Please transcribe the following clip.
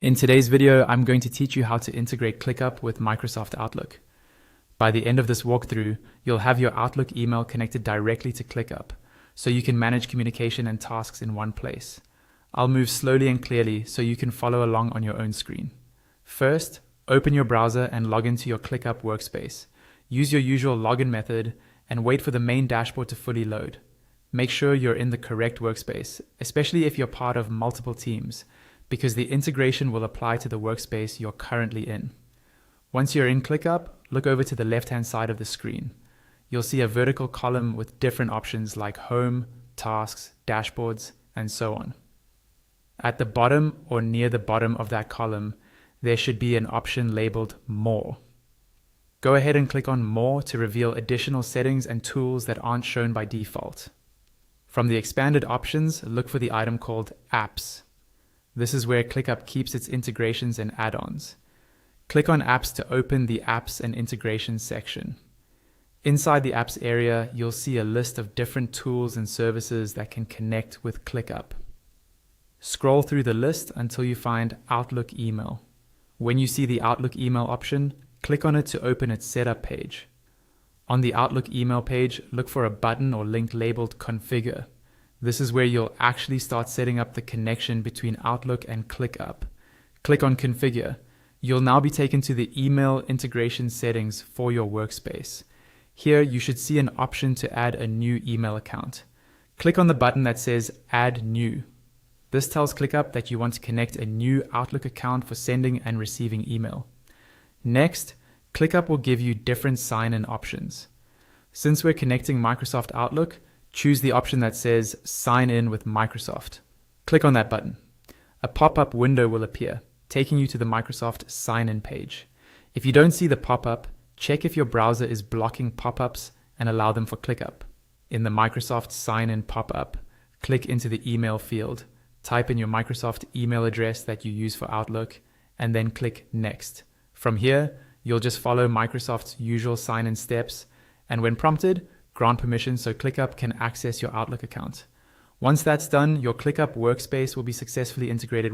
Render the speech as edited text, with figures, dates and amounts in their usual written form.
In today's video, I'm going to teach you how to integrate ClickUp with Microsoft Outlook. By the end of this walkthrough, you'll have your Outlook email connected directly to ClickUp, so you can manage communication and tasks in one place. I'll move slowly and clearly so you can follow along on your own screen. First, open your browser and log into your ClickUp workspace. Use your usual login method and wait for the main dashboard to fully load. Make sure you're in the correct workspace, especially if you're part of multiple teams, because the integration will apply to the workspace you're currently in. Once you're in ClickUp, look over to the left-hand side of the screen. You'll see a vertical column with different options like Home, Tasks, Dashboards, and so on. At the bottom or near the bottom of that column, there should be an option labeled More. Go ahead and click on More to reveal additional settings and tools that aren't shown by default. From the expanded options, look for the item called Apps. This is where ClickUp keeps its integrations and add-ons. Click on Apps to open the Apps and Integrations section. Inside the Apps area, you'll see a list of different tools and services that can connect with ClickUp. Scroll through the list until you find Outlook Email. When you see the Outlook Email option, click on it to open its setup page. On the Outlook Email page, look for a button or link labeled Configure. This is where you'll actually start setting up the connection between Outlook and ClickUp. Click on Configure. You'll now be taken to the email integration settings for your workspace. Here, you should see an option to add a new email account. Click on the button that says Add New. This tells ClickUp that you want to connect a new Outlook account for sending and receiving email. Next, ClickUp will give you different sign-in options. Since we're connecting Microsoft Outlook, choose the option that says Sign in with Microsoft. Click on that button. A pop-up window will appear, taking you to the Microsoft sign-in page. If you don't see the pop-up, check if your browser is blocking pop-ups and allow them for ClickUp. In the Microsoft sign-in pop-up, click into the email field, type in your Microsoft email address that you use for Outlook, and then click Next. From here, you'll just follow Microsoft's usual sign-in steps, and when prompted, grant permission so ClickUp can access your Outlook account. Once that's done, your ClickUp workspace will be successfully integrated